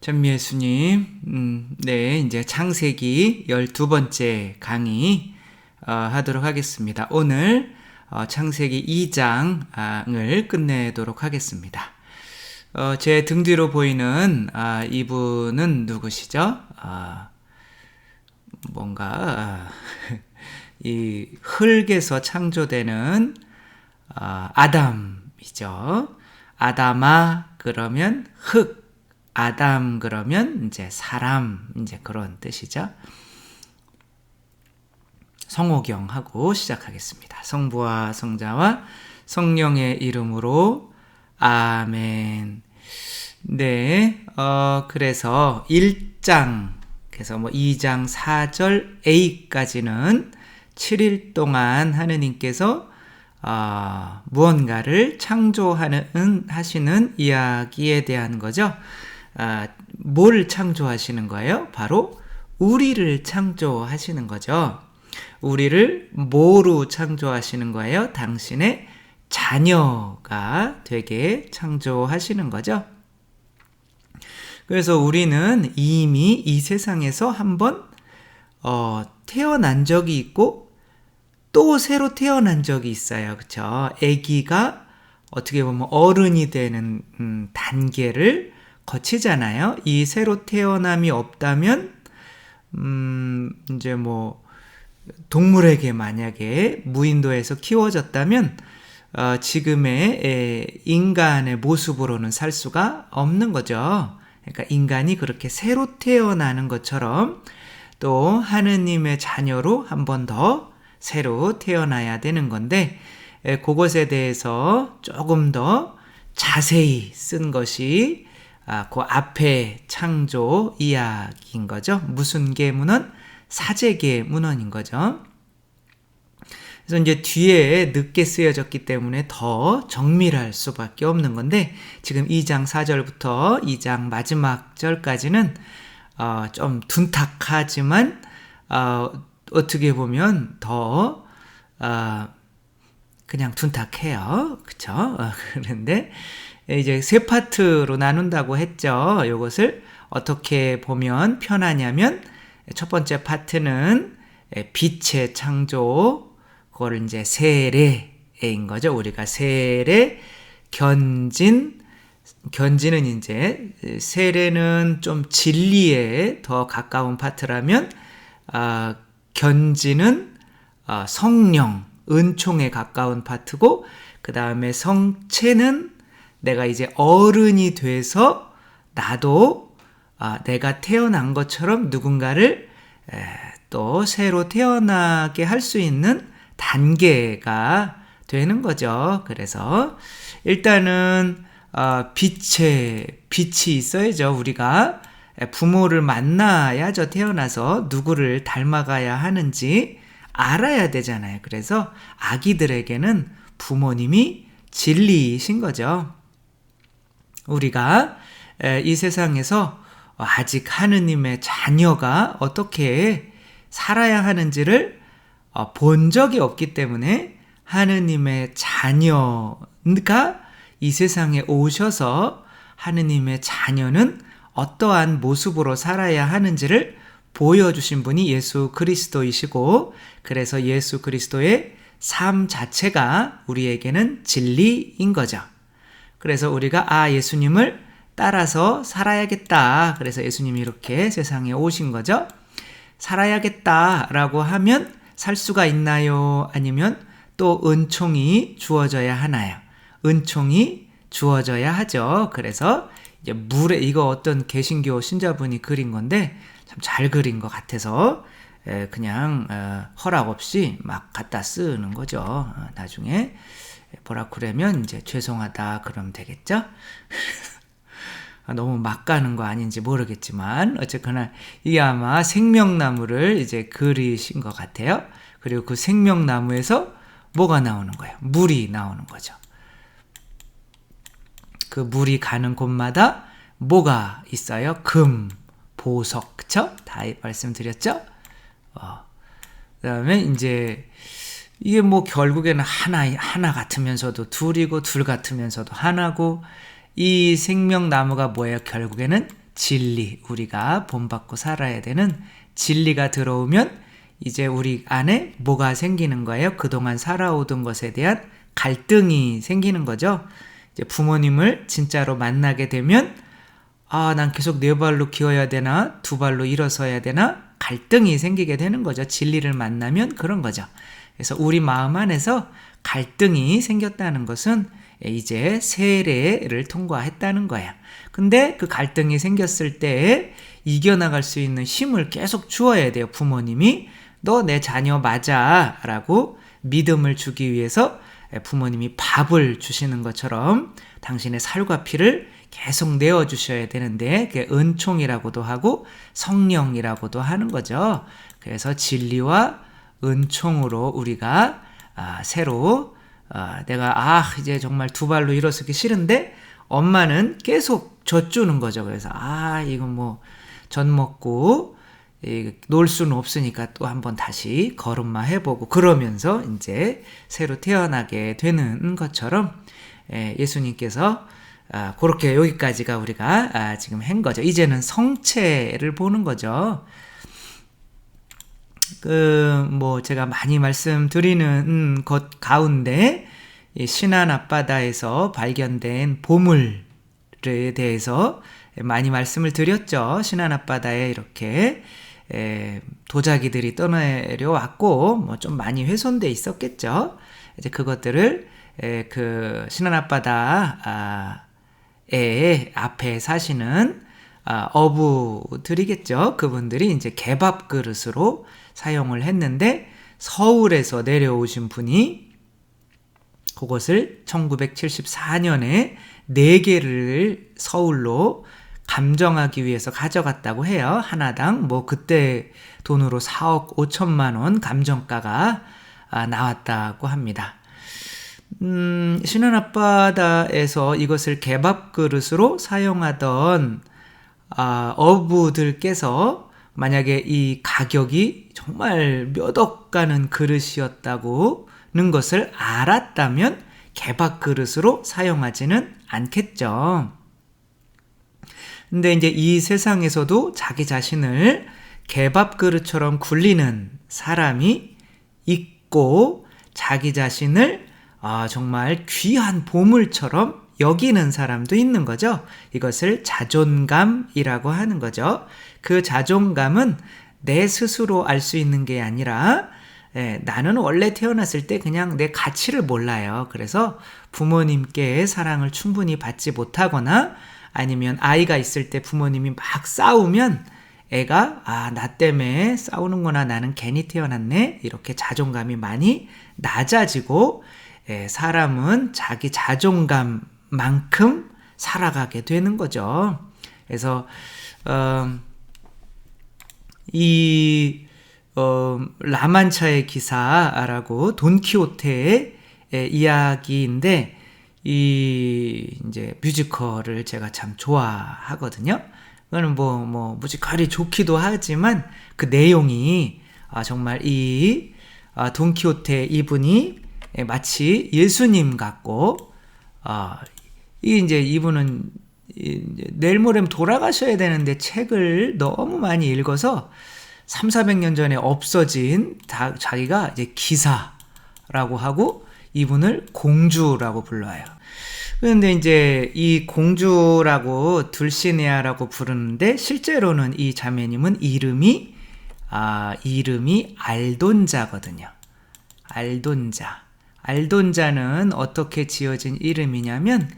전미애수님, 네, 이제 창세기 12번째 강의 하도록 하겠습니다. 오늘 창세기 2장을 끝내도록 하겠습니다. 제 등 뒤로 보이는 이분은 누구시죠? 이 흙에서 창조되는 아담이죠. 아담아 그러면 흙, 아담 그러면 이제 사람, 이제 그런 뜻이죠. 성호경하고 시작하겠습니다. 성부와 성자와 성령의 이름으로 아멘. 네, 그래서 1장, 그래서 2장 4절 A까지는 7일 동안 하느님께서 무언가를 하시는 이야기에 대한 거죠. 뭘 창조하시는 거예요? 바로 우리를 창조하시는 거죠. 우리를 뭐로 창조하시는 거예요? 당신의 자녀가 되게 창조하시는 거죠. 그래서 우리는 이미 이 세상에서 한번 태어난 적이 있고 또 새로 태어난 적이 있어요. 그렇죠? 아기가 어떻게 보면 어른이 되는 단계를 거치잖아요. 이 새로 태어남이 없다면 이제 동물에게 만약에 무인도에서 키워졌다면 지금의 인간의 모습으로는 살 수가 없는 거죠. 그러니까 인간이 그렇게 새로 태어나는 것처럼 또 하느님의 자녀로 한 번 더 새로 태어나야 되는 건데, 그것에 대해서 조금 더 자세히 쓴 것이 그 앞에 창조 이야기인 거죠. 무슨 문헌? 사제계 문헌인 거죠. 그래서 이제 뒤에 늦게 쓰여졌기 때문에 더 정밀할 수밖에 없는 건데, 지금 2장 4절부터 2장 마지막 절까지는 좀 둔탁하지만 어떻게 보면 더 그냥 둔탁해요. 그쵸? 그런데 이제 세 파트로 나눈다고 했죠. 이것을 어떻게 보면 편하냐면, 첫 번째 파트는 빛의 창조, 그거를 이제 세례인 거죠. 우리가 세례, 견진은 이제 세례는 좀 진리에 더 가까운 파트라면, 견진은 성령, 은총에 가까운 파트고, 그 다음에 성체는 내가 이제 어른이 돼서 나도 내가 태어난 것처럼 누군가를 또 새로 태어나게 할 수 있는 단계가 되는 거죠. 그래서 일단은 빛이 있어야죠. 우리가 부모를 만나야죠. 태어나서 누구를 닮아가야 하는지 알아야 되잖아요. 그래서 아기들에게는 부모님이 진리이신 거죠. 우리가 이 세상에서 아직 하느님의 자녀가 어떻게 살아야 하는지를 본 적이 없기 때문에 하느님의 자녀가 이 세상에 오셔서 하느님의 자녀는 어떠한 모습으로 살아야 하는지를 보여주신 분이 예수 그리스도이시고, 그래서 예수 그리스도의 삶 자체가 우리에게는 진리인 거죠. 그래서 우리가 예수님을 따라서 살아야겠다. 그래서 예수님이 이렇게 세상에 오신 거죠. 살아야겠다라고 하면 살 수가 있나요? 아니면 또 은총이 주어져야 하나요? 은총이 주어져야 하죠. 그래서 이제 이거 어떤 개신교 신자분이 그린 건데 참 잘 그린 것 같아서 그냥 허락 없이 막 갖다 쓰는 거죠. 나중에 뭐라 그러면 이제 죄송하다 그러면 되겠죠? 너무 막 가는 거 아닌지 모르겠지만 어쨌거나 이게 아마 생명나무를 이제 그리신 것 같아요. 그리고 그 생명나무에서 뭐가 나오는 거예요? 물이 나오는 거죠. 그 물이 가는 곳마다 뭐가 있어요? 금, 보석, 그쵸? 다 말씀드렸죠? 그 다음에 이제 이게 결국에는 하나 같으면서도 둘이고 둘 같으면서도 하나고, 이 생명나무가 뭐예요? 결국에는 진리, 우리가 본받고 살아야 되는 진리가 들어오면 이제 우리 안에 뭐가 생기는 거예요? 그동안 살아오던 것에 대한 갈등이 생기는 거죠. 이제 부모님을 진짜로 만나게 되면 난 계속 네 발로 기어야 되나? 두 발로 일어서야 되나? 갈등이 생기게 되는 거죠. 진리를 만나면 그런 거죠. 그래서 우리 마음 안에서 갈등이 생겼다는 것은 이제 세례를 통과했다는 거예요. 근데 그 갈등이 생겼을 때 이겨나갈 수 있는 힘을 계속 주어야 돼요. 부모님이 너 내 자녀 맞아 라고 믿음을 주기 위해서 부모님이 밥을 주시는 것처럼 당신의 살과 피를 계속 내어주셔야 되는데 그게 은총이라고도 하고 성령이라고도 하는 거죠. 그래서 진리와 은총으로 우리가 새로 내가 이제 정말 두 발로 일어서기 싫은데 엄마는 계속 젖주는 거죠. 그래서 이거 뭐 젖 먹고 놀 수는 없으니까 또 한번 다시 걸음마 해보고 그러면서 이제 새로 태어나게 되는 것처럼 예수님께서 그렇게 여기까지가 우리가 지금 한 거죠. 이제는 성체를 보는 거죠. 제가 많이 말씀드리는 것 가운데 신안 앞바다에서 발견된 보물에 대해서 많이 말씀을 드렸죠. 신안 앞바다에 이렇게 도자기들이 떠내려왔고 좀 많이 훼손돼 있었겠죠. 이제 그것들을 그 신안 앞바다에 앞에 사시는 어부들이겠죠. 그분들이 이제 개밥 그릇으로 사용을 했는데 서울에서 내려오신 분이 그것을 1974년에 4개를 서울로 감정하기 위해서 가져갔다고 해요. 하나당 그때 돈으로 4억 5천만 원 감정가가 나왔다고 합니다. 신안 앞바다에서 이것을 개밥 그릇으로 사용하던 어부들께서 만약에 이 가격이 정말 몇 억 가는 그릇이었다고는 것을 알았다면 개밥 그릇으로 사용하지는 않겠죠. 근데 이제 이 세상에서도 자기 자신을 개밥 그릇처럼 굴리는 사람이 있고 자기 자신을 정말 귀한 보물처럼 여기는 사람도 있는 거죠. 이것을 자존감이라고 하는 거죠. 그 자존감은 내 스스로 알 수 있는 게 아니라 나는 원래 태어났을 때 그냥 내 가치를 몰라요. 그래서 부모님께 사랑을 충분히 받지 못하거나 아니면 아이가 있을 때 부모님이 막 싸우면 애가 나 때문에 싸우는구나, 나는 괜히 태어났네, 이렇게 자존감이 많이 낮아지고 사람은 자기 자존감만큼 살아가게 되는 거죠. 그래서 라만차의 기사라고 돈키호테의 이야기인데 이제 뮤지컬을 제가 참 좋아하거든요. 그거는 뮤지컬이 좋기도 하지만 그 내용이 정말 이 돈키호테 이분이 마치 예수님 같고 이제 이분은 내일 모레면 돌아가셔야 되는데 책을 너무 많이 읽어서 300~400년 전에 없어진 자기가 이제 기사라고 하고 이분을 공주라고 불러요. 그런데 이제 이 공주라고 둘시네아라고 부르는데 실제로는 이 자매님은 이름이 알돈자거든요. 알돈자는 어떻게 지어진 이름이냐면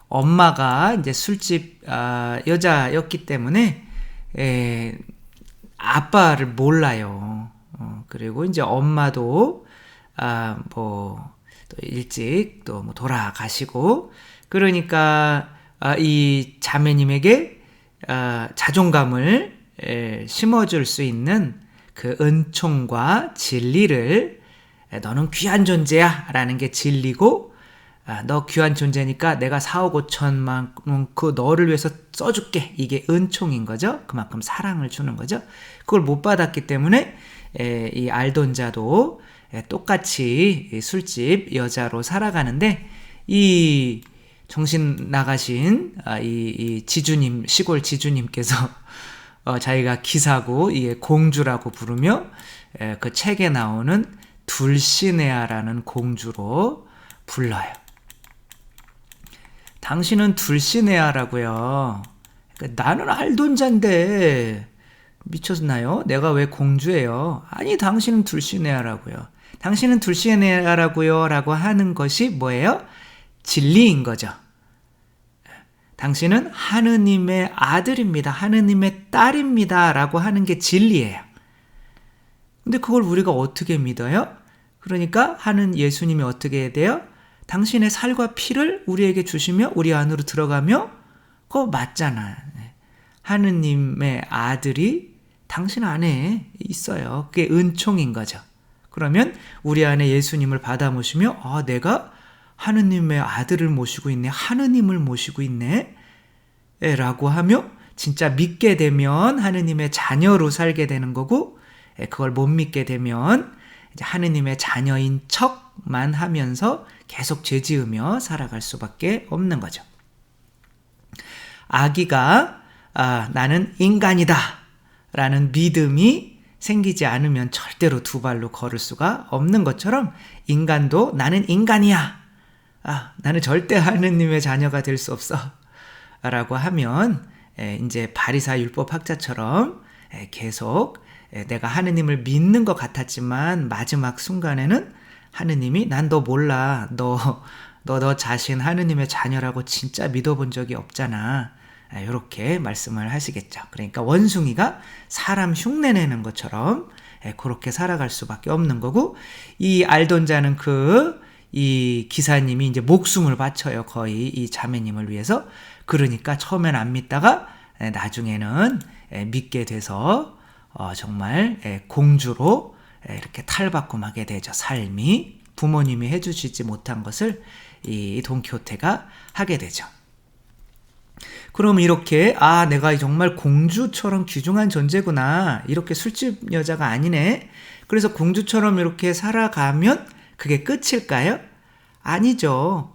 엄마가 이제 술집 여자였기 때문에 아빠를 몰라요. 그리고 이제 엄마도 또 일찍 또 돌아가시고 그러니까 이 자매님에게 자존감을 심어줄 수 있는 그 은총과 진리를 너는 귀한 존재야 라는 게 진리고 너 귀한 존재니까 내가 4억 5천만 그 너를 위해서 써줄게, 이게 은총인 거죠. 그만큼 사랑을 주는 거죠. 그걸 못 받았기 때문에 이 알돈자도 똑같이 술집 여자로 살아가는데 이 정신 나가신 이 지주님, 시골 지주님께서 자기가 기사고 이게 공주라고 부르며 그 책에 나오는 둘시네아라는 공주로 불러요. 당신은 둘시네아라고요. 그러니까 나는 알돈자인데 미쳤나요? 내가 왜 공주예요? 아니, 당신은 둘시네아라고요. 당신은 둘시네아라고요 라고 하는 것이 뭐예요? 진리인 거죠. 당신은 하느님의 아들입니다. 하느님의 딸입니다. 라고 하는 게 진리예요. 근데 그걸 우리가 어떻게 믿어요? 그러니까 하는 예수님이 어떻게 해야 돼요? 당신의 살과 피를 우리에게 주시며 우리 안으로 들어가며 그거 맞잖아. 하느님의 아들이 당신 안에 있어요. 그게 은총인 거죠. 그러면 우리 안에 예수님을 받아 모시며 내가 하느님의 아들을 모시고 있네. 하느님을 모시고 있네. 라고 하며 진짜 믿게 되면 하느님의 자녀로 살게 되는 거고, 그걸 못 믿게 되면 이제 하느님의 자녀인 척만 하면서 계속 죄지으며 살아갈 수밖에 없는 거죠. 아기가 나는 인간이다 라는 믿음이 생기지 않으면 절대로 두 발로 걸을 수가 없는 것처럼 인간도 나는 인간이야. 나는 절대 하느님의 자녀가 될 수 없어. 라고 하면 이제 바리사 율법학자처럼 계속 내가 하느님을 믿는 것 같았지만 마지막 순간에는 하느님이 난 너 몰라. 너 자신 하느님의 자녀라고 진짜 믿어본 적이 없잖아. 이렇게 말씀을 하시겠죠. 그러니까 원숭이가 사람 흉내내는 것처럼 그렇게 살아갈 수밖에 없는 거고, 이 알던 자는 이 기사님이 이제 목숨을 바쳐요. 거의 이 자매님을 위해서. 그러니까 처음엔 안 믿다가 나중에는 믿게 돼서 정말 공주로 이렇게 탈바꿈하게 되죠. 삶이 부모님이 해주시지 못한 것을 이 돈키호테가 하게 되죠. 그럼 이렇게 내가 정말 공주처럼 귀중한 존재구나. 이렇게 술집 여자가 아니네. 그래서 공주처럼 이렇게 살아가면 그게 끝일까요? 아니죠.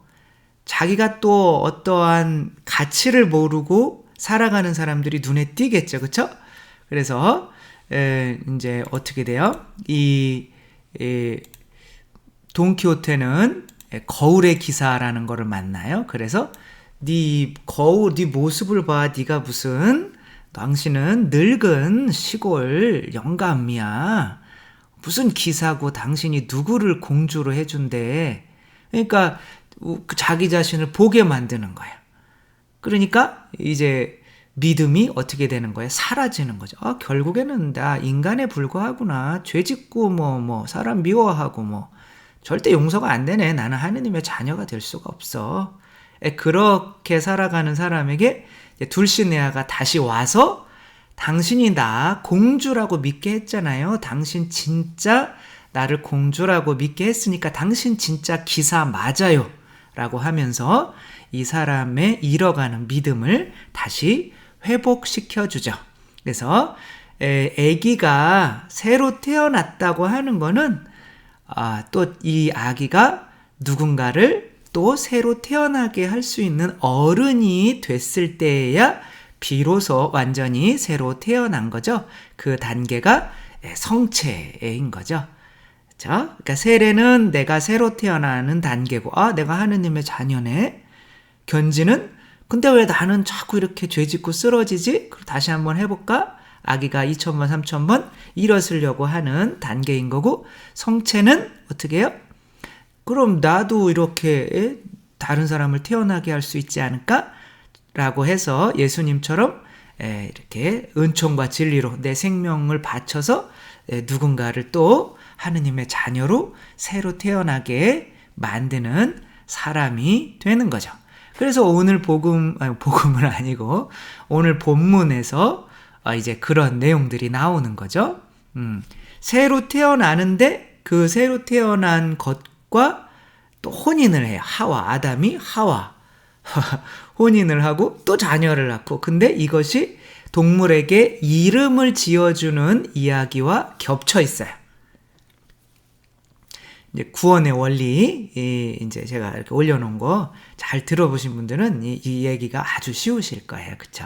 자기가 또 어떠한 가치를 모르고 살아가는 사람들이 눈에 띄겠죠. 그렇죠? 그래서 이제 어떻게 돼요? 이 돈키호테는 거울의 기사라는 거를 만나요. 그래서 네 모습을 봐. 네가 무슨, 당신은 늙은 시골 영감이야. 무슨 기사고 당신이 누구를 공주로 해준대. 그러니까 자기 자신을 보게 만드는 거야. 그러니까 이제 믿음이 어떻게 되는 거예요? 사라지는 거죠. 결국에는 나 인간에 불과하구나. 죄 짓고 사람 미워하고 절대 용서가 안 되네. 나는 하느님의 자녀가 될 수가 없어. 그렇게 살아가는 사람에게 둘시네아가 다시 와서 당신이 나 공주라고 믿게 했잖아요. 당신 진짜 나를 공주라고 믿게 했으니까 당신 진짜 기사 맞아요. 라고 하면서 이 사람의 잃어가는 믿음을 다시 회복시켜주죠. 그래서 아기가 새로 태어났다고 하는 거는 또 이 아기가 누군가를 또 새로 태어나게 할 수 있는 어른이 됐을 때에야 비로소 완전히 새로 태어난 거죠. 그 단계가 성체인 거죠. 그러니까 세례는 내가 새로 태어나는 단계고, 내가 하느님의 자녀네. 견지는 근데 왜 나는 자꾸 이렇게 죄짓고 쓰러지지? 그럼 다시 한번 해볼까? 아기가 2000번, 3000번 일어서려고 하는 단계인 거고, 성체는 어떻게 해요? 그럼 나도 이렇게 다른 사람을 태어나게 할 수 있지 않을까? 라고 해서 예수님처럼 이렇게 은총과 진리로 내 생명을 바쳐서 누군가를 또 하느님의 자녀로 새로 태어나게 만드는 사람이 되는 거죠. 그래서 오늘 복음은 아니고 오늘 본문에서 이제 그런 내용들이 나오는 거죠. 새로 태어나는데 그 새로 태어난 것과 또 혼인을 해요. 아담이 하와 혼인을 하고 또 자녀를 낳고, 근데 이것이 동물에게 이름을 지어주는 이야기와 겹쳐 있어요. 이제 구원의 원리, 이제 제가 이렇게 올려놓은 거 잘 들어보신 분들은 이 얘기가 아주 쉬우실 거예요. 그쵸?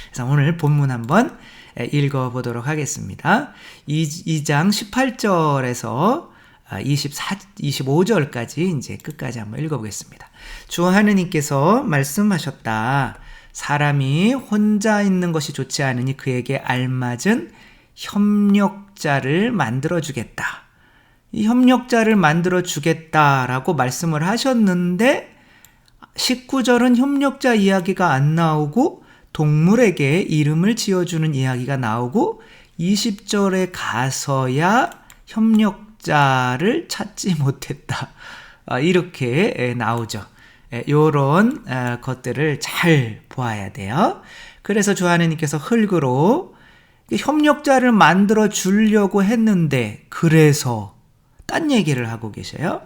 그래서 오늘 본문 한번 읽어보도록 하겠습니다. 2장 18절에서 25절까지 이제 끝까지 한번 읽어보겠습니다. 주 하느님께서 말씀하셨다. 사람이 혼자 있는 것이 좋지 않으니 그에게 알맞은 협력자를 만들어주겠다. 이 협력자를 만들어주겠다라고 말씀을 하셨는데 19절은 협력자 이야기가 안 나오고 동물에게 이름을 지어주는 이야기가 나오고 20절에 가서야 협력자를 찾지 못했다. 이렇게 나오죠. 이런 것들을 잘 보아야 돼요. 그래서 주 하느님께서 흙으로 협력자를 만들어 주려고 했는데 그래서 딴 얘기를 하고 계셔요.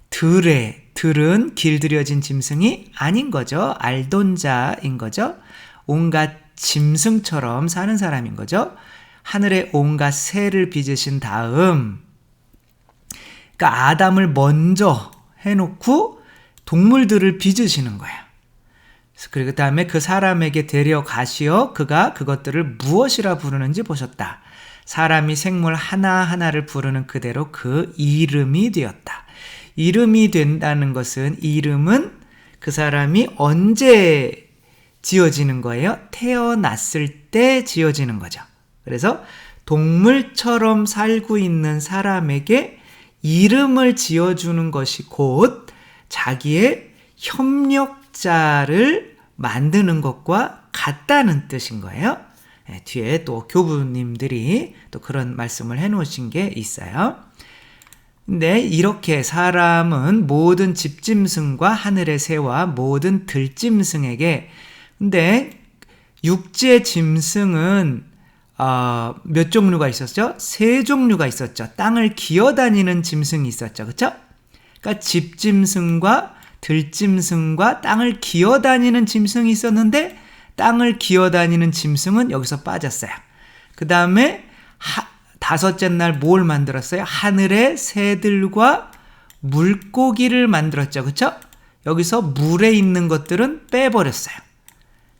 들은 길들여진 짐승이 아닌 거죠. 알돈자인 거죠. 온갖 짐승처럼 사는 사람인 거죠. 하늘에 온갖 새를 빚으신 다음, 그러니까 아담을 먼저 해놓고 동물들을 빚으시는 거야. 그리고 그 다음에 그 사람에게 데려가시어 그가 그것들을 무엇이라 부르는지 보셨다. 사람이 생물 하나하나를 부르는 그대로 그 이름이 되었다. 이름이 된다는 것은 이름은 그 사람이 언제 지어지는 거예요? 태어났을 때 지어지는 거죠. 그래서 동물처럼 살고 있는 사람에게 이름을 지어주는 것이 곧 자기의 협력자를 만드는 것과 같다는 뜻인 거예요. 뒤에 또 교부님들이 또 그런 말씀을 해놓으신 게 있어요. 근데 이렇게 사람은 모든 집짐승과 하늘의 새와 모든 들짐승에게, 근데 육지의 짐승은 몇 종류가 있었죠? 3종류가 있었죠. 땅을 기어다니는 짐승이 있었죠. 그렇죠? 그러니까 집짐승과 들짐승과 땅을 기어다니는 짐승이 있었는데 땅을 기어다니는 짐승은 여기서 빠졌어요. 그 다음에 5째 날 뭘 만들었어요? 하늘의 새들과 물고기를 만들었죠. 그렇죠? 여기서 물에 있는 것들은 빼버렸어요.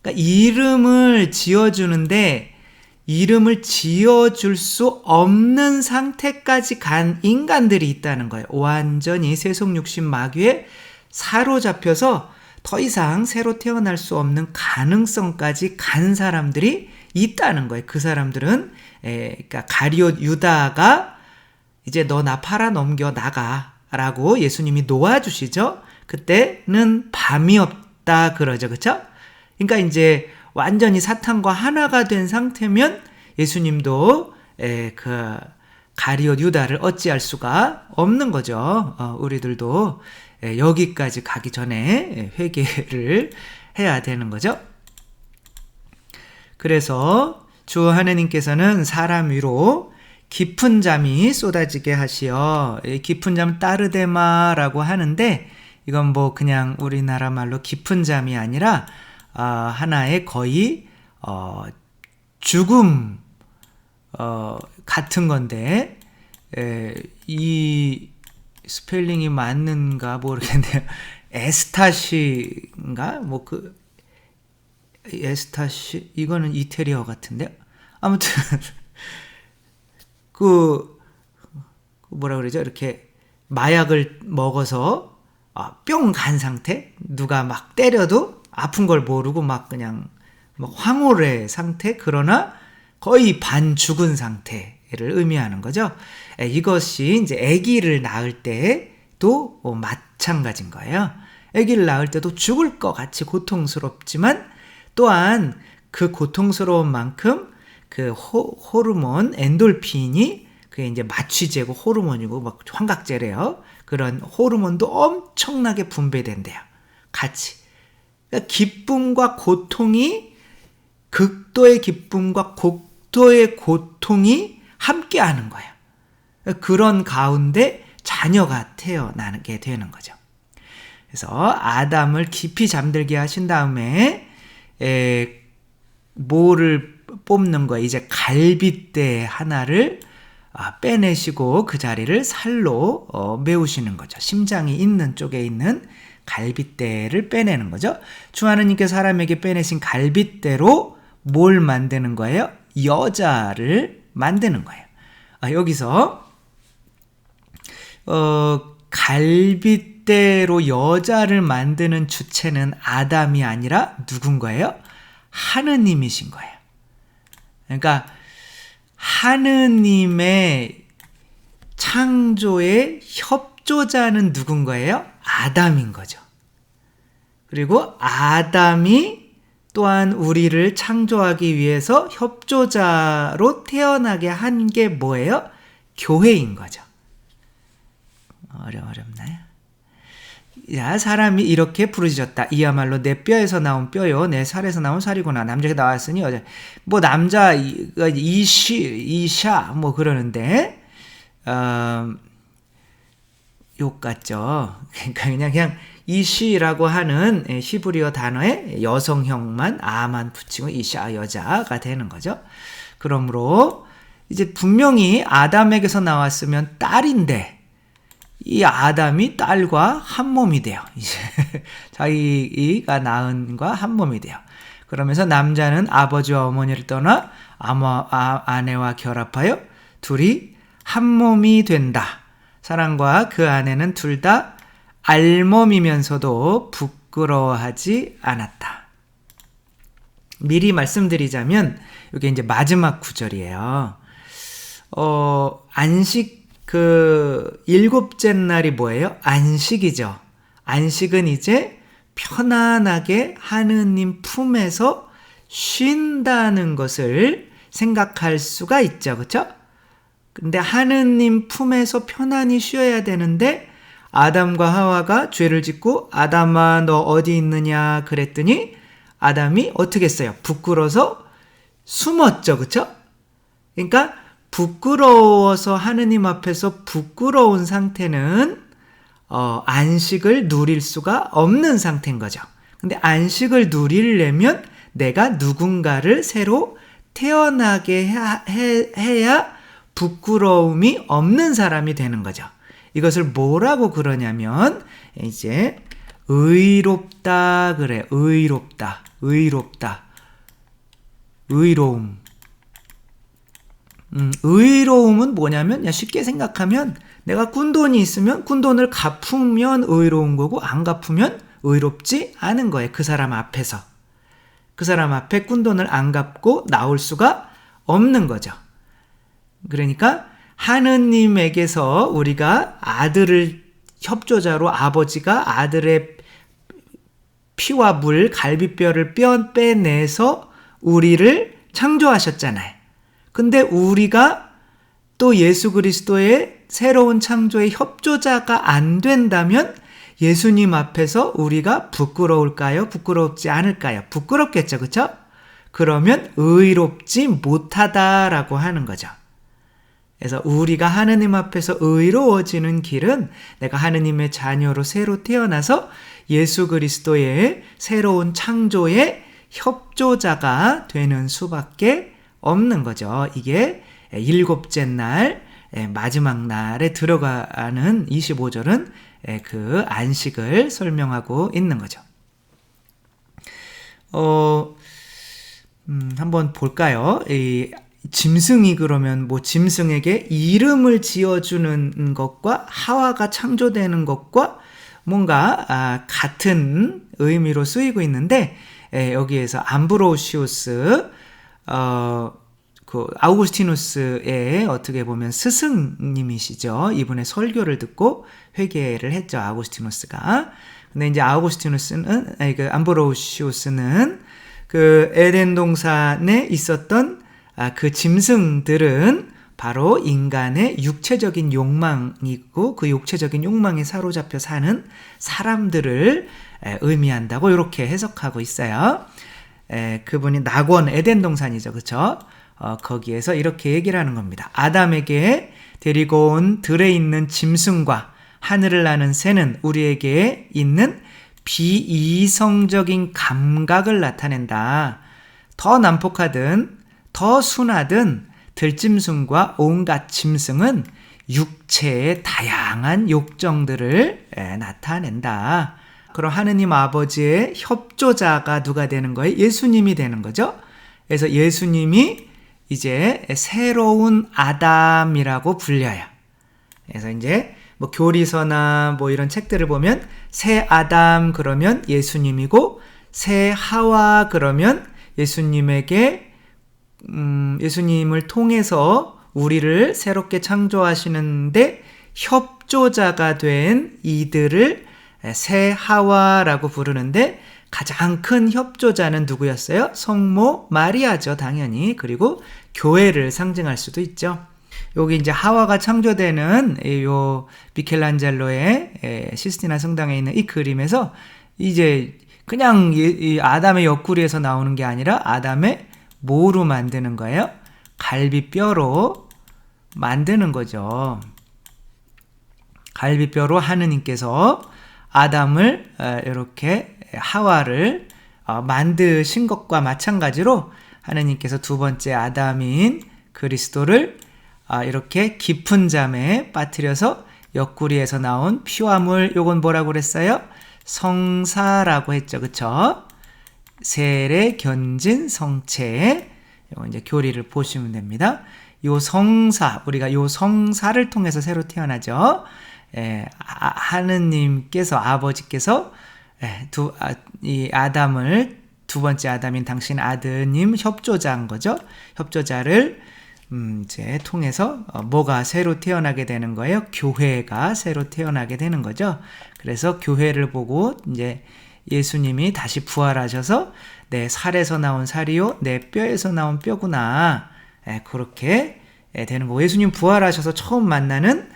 그러니까 이름을 지어주는데 이름을 지어줄 수 없는 상태까지 간 인간들이 있다는 거예요. 완전히 세속육신 마귀에 사로잡혀서 더 이상 새로 태어날 수 없는 가능성까지 간 사람들이 있다는 거예요. 그 사람들은 그러니까 가룟 유다가 이제 너 나 팔아 넘겨 나가라고 예수님이 놓아주시죠. 그때는 밤이 없다 그러죠. 그렇죠? 그러니까 이제 완전히 사탄과 하나가 된 상태면 예수님도 그 가룟 유다를 어찌할 수가 없는 거죠. 우리들도 여기까지 가기 전에 회개를 해야 되는 거죠. 그래서 주 하느님께서는 사람 위로 깊은 잠이 쏟아지게 하시어, 깊은 잠 따르데마라고 하는데 이건 뭐 그냥 우리나라 말로 깊은 잠이 아니라 하나의 거의 죽음 같은 건데 이 스펠링이 맞는가 모르겠네요. 에스타시인가? 뭐 에스타시 이거는 이태리어 같은데요. 아무튼 뭐라 그러죠? 이렇게 마약을 먹어서 뿅 간 상태? 누가 막 때려도 아픈 걸 모르고 막 그냥 막 황홀의 상태? 그러나 거의 반 죽은 상태를 의미하는 거죠. 이것이 이제 아기를 낳을 때도 마찬가지인 거예요. 아기를 낳을 때도 죽을 것 같이 고통스럽지만 또한 그 고통스러운 만큼 그 호르몬 엔돌핀이 그게 이제 마취제고 호르몬이고 막 환각제래요. 그런 호르몬도 엄청나게 분배된대요. 같이. 그러니까 기쁨과 고통이 극도의 기쁨과 극도의 고통이 함께하는 거예요. 그런 가운데 자녀가 태어나게 되는 거죠. 그래서 아담을 깊이 잠들게 하신 다음에 뭐를 뽑는 거예요? 이제 갈빗대 하나를 빼내시고 그 자리를 살로 메우시는 거죠. 심장이 있는 쪽에 있는 갈빗대를 빼내는 거죠. 주 하느님께서 사람에게 빼내신 갈빗대로 뭘 만드는 거예요? 여자를 만드는 거예요. 여기서 갈빗대로 여자를 만드는 주체는 아담이 아니라 누군 거예요? 하느님이신 거예요. 그러니까 하느님의 창조의 협조자는 누군 거예요? 아담인 거죠. 그리고 아담이 또한 우리를 창조하기 위해서 협조자로 태어나게 한 게 뭐예요? 교회인 거죠. 어렵나요? 야, 사람이 이렇게 부르짖었다. 이야말로 내 뼈에서 나온 뼈요, 내 살에서 나온 살이구나. 남자가 나왔으니 여자. 뭐 남자 이샤 뭐 그러는데 욕 같죠. 그러니까 그냥 이시라고 하는 히브리어 단어에 여성형만 아만 붙이고 이샤 여자가 되는 거죠. 그러므로 이제 분명히 아담에게서 나왔으면 딸인데 이 아담이 딸과 한 몸이 돼요. 이제 자기가 낳은과 한 몸이 돼요. 그러면서 남자는 아버지와 어머니를 떠나 아내와 결합하여 둘이 한 몸이 된다. 사랑과 그 아내는 둘 다 알몸이면서도 부끄러워하지 않았다. 미리 말씀드리자면 이게 이제 마지막 구절이에요. 안식 일곱째 날이 뭐예요? 안식이죠. 안식은 이제 편안하게 하느님 품에서 쉰다는 것을 생각할 수가 있죠. 그렇죠? 근데 하느님 품에서 편안히 쉬어야 되는데 아담과 하와가 죄를 짓고 아담아 너 어디 있느냐 그랬더니 아담이 어떻게 했어요? 부끄러워서 숨었죠. 그렇죠? 그러니까 부끄러워서 하느님 앞에서 부끄러운 상태는 안식을 누릴 수가 없는 상태인 거죠. 근데 안식을 누리려면 내가 누군가를 새로 태어나게 해야 부끄러움이 없는 사람이 되는 거죠. 이것을 뭐라고 그러냐면 이제 의롭다 그래. 의롭다. 의로움. 의로움은 뭐냐면 쉽게 생각하면 내가 꾼돈이 있으면 꾼돈을 갚으면 의로운 거고 안 갚으면 의롭지 않은 거예요. 그 사람 앞에서. 그 사람 앞에 꾼돈을 안 갚고 나올 수가 없는 거죠. 그러니까 하느님에게서 우리가 아들을 협조자로 아버지가 아들의 피와 물, 갈비뼈를 빼내서 우리를 창조하셨잖아요. 근데 우리가 또 예수 그리스도의 새로운 창조의 협조자가 안 된다면 예수님 앞에서 우리가 부끄러울까요? 부끄럽지 않을까요? 부끄럽겠죠. 그렇죠? 그러면 의롭지 못하다라고 하는 거죠. 그래서 우리가 하느님 앞에서 의로워지는 길은 내가 하느님의 자녀로 새로 태어나서 예수 그리스도의 새로운 창조의 협조자가 되는 수밖에 없는 거죠. 이게 일곱째 날 마지막 날에 들어가는 25절은 그 안식을 설명하고 있는 거죠. 한번 볼까요? 짐승이 그러면 짐승에게 이름을 지어주는 것과 하와가 창조되는 것과 뭔가 같은 의미로 쓰이고 있는데 여기에서 암브로시우스 그 아우구스티누스의 어떻게 보면 스승님이시죠. 이분의 설교를 듣고 회개를 했죠. 아우구스티누스가. 근데 이제 그 암브로시우스는 그 에덴 동산에 있었던 그 짐승들은 바로 인간의 육체적인 욕망이고 그 육체적인 욕망에 사로잡혀 사는 사람들을 의미한다고 이렇게 해석하고 있어요. 그분이 낙원 에덴 동산이죠. 그렇죠? 거기에서 이렇게 얘기를 하는 겁니다. 아담에게 데리고 온 들에 있는 짐승과 하늘을 나는 새는 우리에게 있는 비이성적인 감각을 나타낸다. 더 난폭하든 더 순하든 들짐승과 온갖 짐승은 육체의 다양한 욕정들을 나타낸다. 그럼 하느님 아버지의 협조자가 누가 되는 거예요? 예수님이 되는 거죠. 그래서 예수님이 이제 새로운 아담이라고 불려요. 그래서 이제 뭐 교리서나 뭐 이런 책들을 보면 새 아담 그러면 예수님이고 새 하와 그러면 예수님에게 예수님을 통해서 우리를 새롭게 창조하시는데 협조자가 된 이들을 새 하와라고 부르는데 가장 큰 협조자는 누구였어요? 성모 마리아죠, 당연히. 그리고 교회를 상징할 수도 있죠. 여기 이제 하와가 창조되는 요 미켈란젤로의 시스티나 성당에 있는 이 그림에서 이제 그냥 이 아담의 옆구리에서 나오는 게 아니라 아담의 뭐로 만드는 거예요? 갈비뼈로 만드는 거죠. 갈비뼈로 하느님께서 아담을 이렇게 하와를 만드신 것과 마찬가지로 하느님께서 두 번째 아담인 그리스도를 이렇게 깊은 잠에 빠뜨려서 옆구리에서 나온 피화물, 요건 뭐라고 그랬어요? 성사라고 했죠. 그쵸? 세례 견진 성체. 요건 이제 교리를 보시면 됩니다. 요 성사, 우리가 요 성사를 통해서 새로 태어나죠. 하느님께서, 아버지께서 이 아담을, 두 번째 아담인 당신 아드님 협조자인 거죠. 협조자를 이제 통해서 뭐가 새로 태어나게 되는 거예요? 교회가 새로 태어나게 되는 거죠. 그래서 교회를 보고 이제 예수님이 다시 부활하셔서 내 살에서 나온 살이요, 내 뼈에서 나온 뼈구나. 그렇게 되는 거고, 예수님 부활하셔서 처음 만나는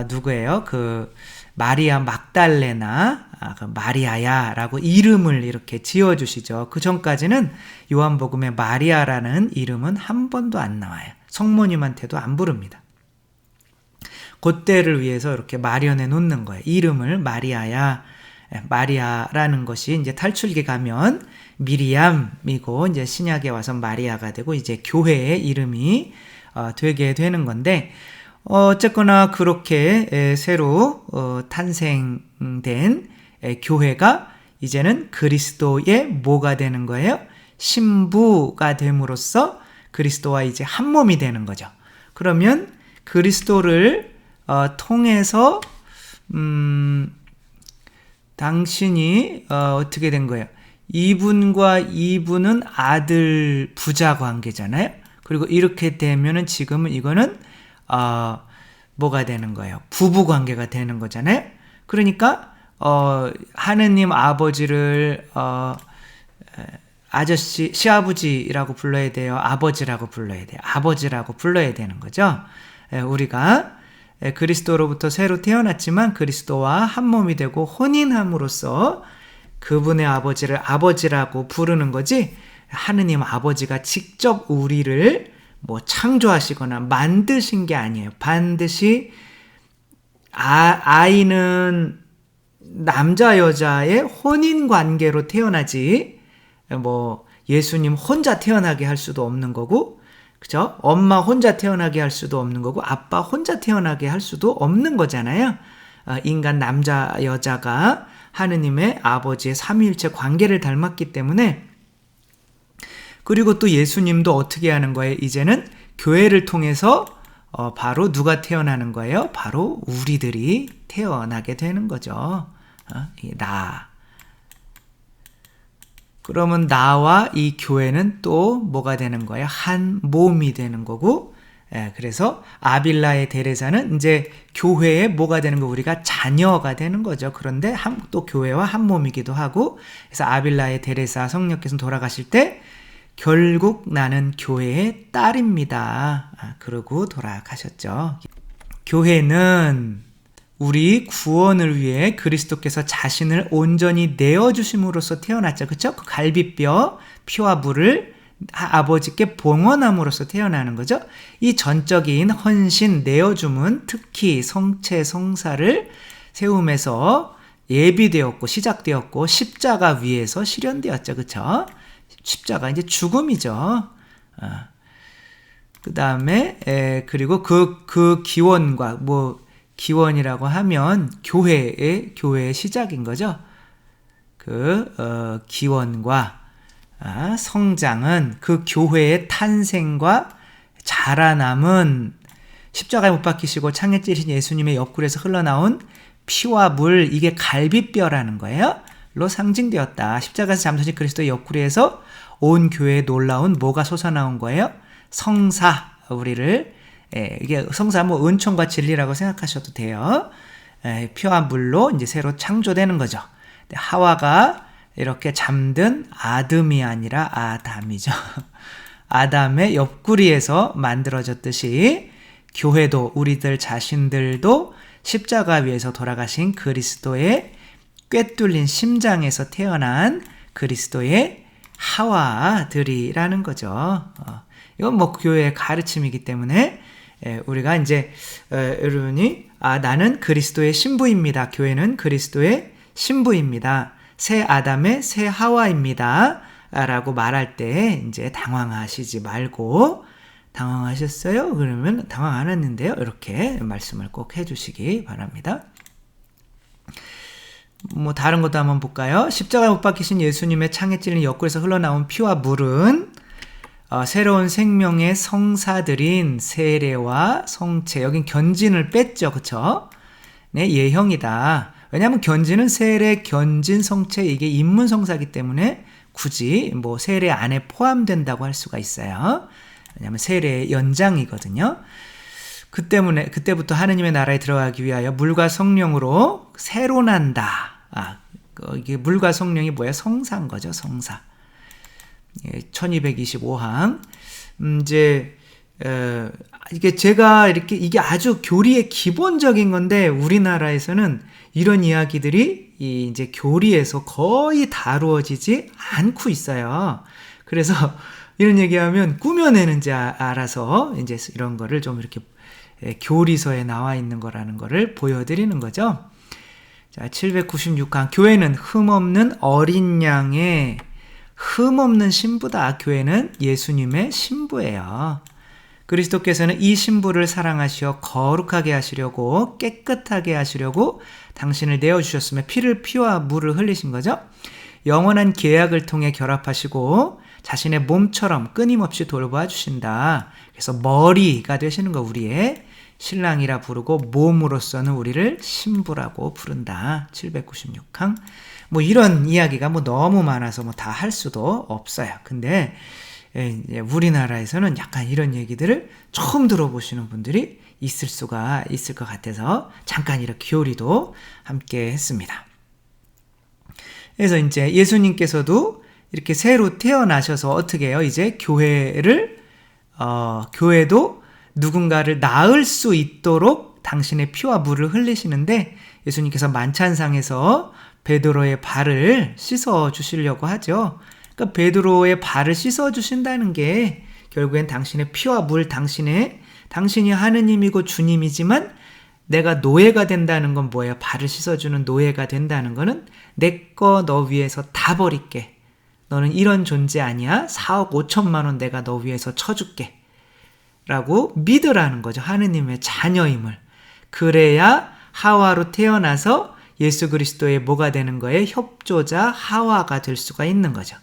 누구예요? 그 마리아 막달레나 그 마리아야라고 이름을 이렇게 지어주시죠. 그 전까지는 요한복음에 마리아라는 이름은 한 번도 안 나와요. 성모님한테도 안 부릅니다. 그때를 위해서 이렇게 마련해 놓는 거예요. 이름을 마리아야, 마리아라는 것이 이제 탈출기 가면 미리암이고 이제 신약에 와서 마리아가 되고 이제 교회의 이름이 되게 되는 건데, 어쨌거나 그렇게 새로 탄생된 교회가 이제는 그리스도의 뭐가 되는 거예요? 신부가 됨으로써 그리스도와 이제 한 몸이 되는 거죠. 그러면 그리스도를 통해서 당신이 어떻게 된 거예요? 이분과 이분은 아들 부자 관계잖아요. 그리고 이렇게 되면은 지금은 이거는 뭐가 되는 거예요? 부부 관계가 되는 거잖아요. 그러니까 하느님 아버지를 아저씨, 시아버지라고 불러야 돼요? 아버지라고 불러야 돼요? 아버지라고 불러야 되는 거죠. 우리가 그리스도로부터 새로 태어났지만 그리스도와 한 몸이 되고 혼인함으로써 그분의 아버지를 아버지라고 부르는 거지, 하느님 아버지가 직접 우리를 뭐 창조하시거나 만드신 게 아니에요. 반드시 아이는 남자 여자의 혼인 관계로 태어나지, 뭐 예수님 혼자 태어나게 할 수도 없는 거고, 그죠? 엄마 혼자 태어나게 할 수도 없는 거고, 아빠 혼자 태어나게 할 수도 없는 거잖아요. 인간 남자 여자가 하느님의 아버지의 삼위일체 관계를 닮았기 때문에. 그리고 또 예수님도 어떻게 하는 거예요? 이제는 교회를 통해서 바로 누가 태어나는 거예요? 바로 우리들이 태어나게 되는 거죠. 나. 그러면 나와 이 교회는 또 뭐가 되는 거예요? 한 몸이 되는 거고, 그래서 아빌라의 데레사는 이제 교회의 뭐가 되는 거, 우리가 자녀가 되는 거죠. 그런데 또 교회와 한 몸이기도 하고, 그래서 아빌라의 데레사 성령께서 돌아가실 때 결국 나는 교회의 딸입니다. 그러고 돌아가셨죠. 교회는 우리 구원을 위해 그리스도께서 자신을 온전히 내어주심으로써 태어났죠. 그렇죠? 그 갈비뼈, 피와 물을 아버지께 봉헌함으로써 태어나는 거죠. 이 전적인 헌신, 내어줌은 특히 성체, 성사를 세움에서 예비되었고 시작되었고 십자가 위에서 실현되었죠. 그렇죠? 십자가 이제 죽음이죠. 그 다음에 그리고 그 기원과 기원이라고 하면 교회의 시작인 거죠. 기원과 성장은 그 교회의 탄생과 자라남은 십자가에 못 박히시고 창에 찔리신 예수님의 옆구리에서 흘러나온 피와 물, 이게 갈비뼈라는 거예요. 로 상징되었다. 십자가에서 잠드신 그리스도의 옆구리에서 온 교회에 놀라운 뭐가 솟아나온 거예요? 성사, 이게 성사 은총과 진리라고 생각하셔도 돼요. 피와 물로 이제 새로 창조되는 거죠. 하와가 이렇게 잠든 아담이 아니라 아담이죠. 아담의 옆구리에서 만들어졌듯이 교회도 우리들 자신들도 십자가 위에서 돌아가신 그리스도의 꿰뚫린 심장에서 태어난 그리스도의 하와들이라는 거죠. 이건 교회의 가르침이기 때문에 우리가 이제 여러분이 나는 그리스도의 신부입니다. 교회는 그리스도의 신부입니다. 새 아담의 새 하와입니다. 라고 말할 때 이제 당황하시지 말고 당황하셨어요? 그러면 당황 안 했는데요. 이렇게 말씀을 꼭 해주시기 바랍니다. 다른 것도 한번 볼까요? 십자가에 못 박히신 예수님의 창에 찔린 옆구리에서 흘러나온 피와 물은 새로운 생명의 성사들인 세례와 성체, 여긴 견진을 뺐죠. 그쵸? 네, 예형이다. 왜냐하면 견진은 세례, 견진, 성체, 이게 인문성사이기 때문에 굳이 세례 안에 포함된다고 할 수가 있어요. 왜냐하면 세례의 연장이거든요. 그때부터 하느님의 나라에 들어가기 위하여 물과 성령으로 새로 난다. 이게 물과 성령이 뭐예요? 성사인 거죠, 성사. 1225항. 이게 제가 이게 아주 교리의 기본적인 건데, 우리나라에서는 이런 이야기들이 이제 교리에서 거의 다루어지지 않고 있어요. 그래서 이런 얘기하면 꾸며내는지 알아서 이제 이런 거를 좀 이렇게 교리서에 나와 있는 거라는 거를 보여드리는 거죠. 자, 796강. 교회는 흠없는 어린 양의 흠없는 신부다. 교회는 예수님의 신부예요. 그리스도께서는 이 신부를 사랑하시어 거룩하게 하시려고, 깨끗하게 하시려고 당신을 내어주셨으며 피와 물을 흘리신 거죠. 영원한 계약을 통해 결합하시고 자신의 몸처럼 끊임없이 돌보아 주신다. 그래서 머리가 되시는 거, 우리의 신랑이라 부르고 몸으로서는 우리를 신부라고 부른다. 796항. 이런 이야기가 너무 많아서 다 할 수도 없어요. 근데 우리나라에서는 약간 이런 얘기들을 처음 들어보시는 분들이 있을 것 같아서 잠깐 이렇게 교리도 함께 했습니다. 그래서 이제 예수님께서도 이렇게 새로 태어나셔서 어떻게 해요? 이제 교회도 누군가를 낳을 수 있도록 당신의 피와 물을 흘리시는데, 예수님께서 만찬상에서 베드로의 발을 씻어 주시려고 하죠. 그러니까 베드로의 발을 씻어 주신다는 게 결국엔 당신의 피와 물, 당신이 하느님이고 주님이지만 내가 노예가 된다는 건 뭐예요? 발을 씻어주는 노예가 된다는 거는 내 거 너 위해서 다 버릴게. 너는 이런 존재 아니야. 4억 5천만 원 내가 너 위해서 쳐줄게. 라고 믿으라는 거죠. 하느님의 자녀임을. 그래야 하와로 태어나서 예수 그리스도의 뭐가 되는 거예요? 협조자 하와가 될 수가 있는 거죠.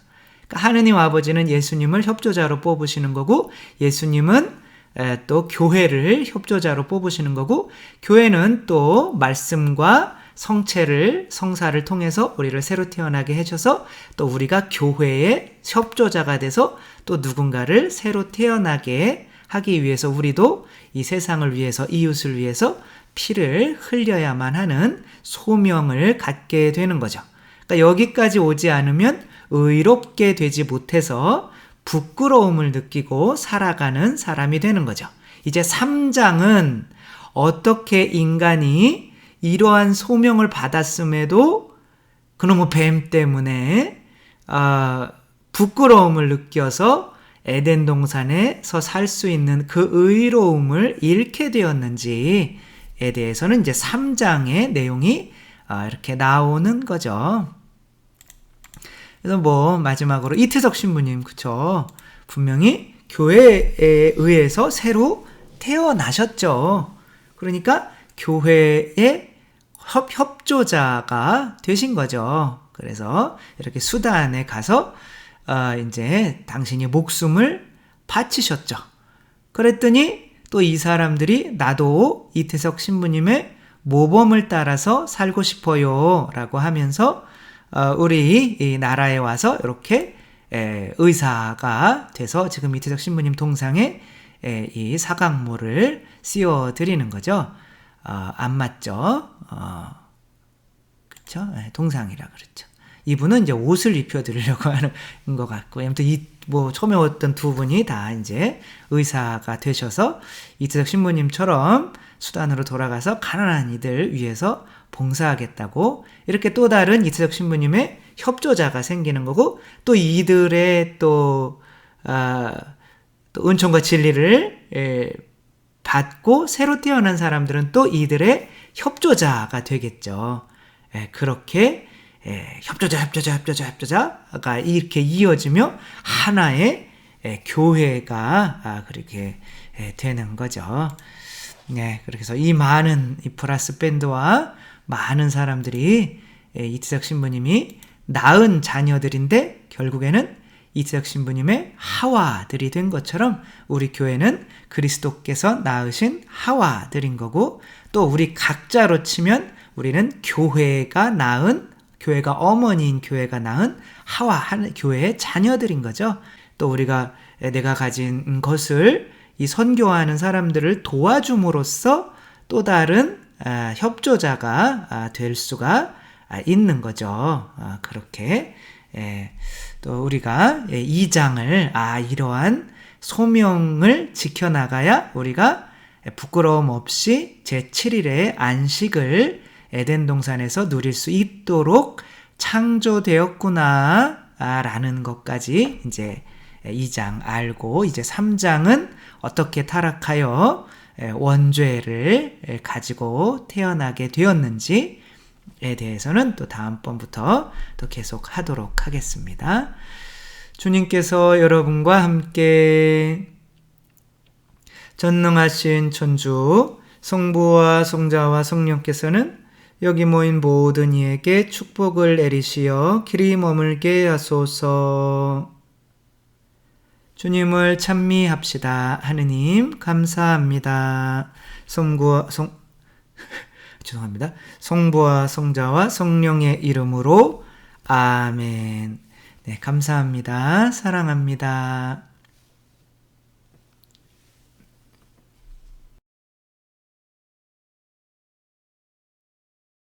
그러니까 하느님 아버지는 예수님을 협조자로 뽑으시는 거고, 예수님은 또 교회를 협조자로 뽑으시는 거고, 교회는 또 말씀과 성사를 통해서 우리를 새로 태어나게 해줘서 또 우리가 교회의 협조자가 돼서 또 누군가를 새로 태어나게 하기 위해서 우리도 이 세상을 위해서, 이웃을 위해서 피를 흘려야만 하는 소명을 갖게 되는 거죠. 그러니까 여기까지 오지 않으면 의롭게 되지 못해서 부끄러움을 느끼고 살아가는 사람이 되는 거죠. 이제 3장은 어떻게 인간이 이러한 소명을 받았음에도 그놈의 뱀 때문에 부끄러움을 느껴서 에덴 동산에서 살 수 있는 그 의로움을 잃게 되었는지에 대해서는 이제 3장의 내용이 이렇게 나오는 거죠. 그래서 마지막으로 이태석 신부님, 그쵸? 분명히 교회에 의해서 새로 태어나셨죠. 그러니까 교회의 협조자가 되신 거죠. 그래서 이렇게 수단에 가서 이제 당신이 목숨을 바치셨죠. 그랬더니 또 이 사람들이 나도 이태석 신부님의 모범을 따라서 살고 싶어요 라고 하면서 우리 이 나라에 와서 이렇게 의사가 돼서 지금 이태석 신부님 동상에 이 사각모를 씌워드리는 거죠. 안 맞죠? 그쵸? 동상이라 그랬죠. 이분은 이제 옷을 입혀드리려고 하는 것 같고, 아무튼 처음에 왔던 두 분이 다 이제 의사가 되셔서 이태석 신부님처럼 수단으로 돌아가서 가난한 이들 위해서 봉사하겠다고 이렇게 또 다른 이태석 신부님의 협조자가 생기는 거고, 또 이들의 또 은총과 진리를 받고 새로 태어난 사람들은 또 이들의 협조자가 되겠죠. 그렇게 협조자가 이렇게 이어지며 하나의 교회가 그렇게 되는 거죠. 네, 그렇게 해서 이 많은 이 브라스 밴드와 많은 사람들이 이태석 신부님이 낳은 자녀들인데 결국에는 이태석 신부님의 하와들이 된 것처럼 우리 교회는 그리스도께서 낳으신 하와들인 거고, 또 우리 각자로 치면 우리는 교회가 어머니인 교회가 낳은 하와 교회의 자녀들인 거죠. 또 우리가 내가 가진 것을 이 선교하는 사람들을 도와줌으로써 또 다른 협조자가 될 수가 있는 거죠. 그렇게 또 우리가 이 장을 이러한 소명을 지켜나가야 우리가 부끄러움 없이 제7일의 안식을 에덴 동산에서 누릴 수 있도록 창조되었구나 라는 것까지 이제 2장 알고, 이제 3장은 어떻게 타락하여 원죄를 가지고 태어나게 되었는지에 대해서는 또 다음번부터 또 계속 하도록 하겠습니다. 주님께서 여러분과 함께 전능하신 천주 성부와 성자와 성령께서는 여기 모인 모든 이에게 축복을 내리시어 길이 머물게 하소서. 주님을 찬미합시다. 하느님 감사합니다. 성부와 성자와 성령의 이름으로 아멘. 네, 감사합니다. 사랑합니다.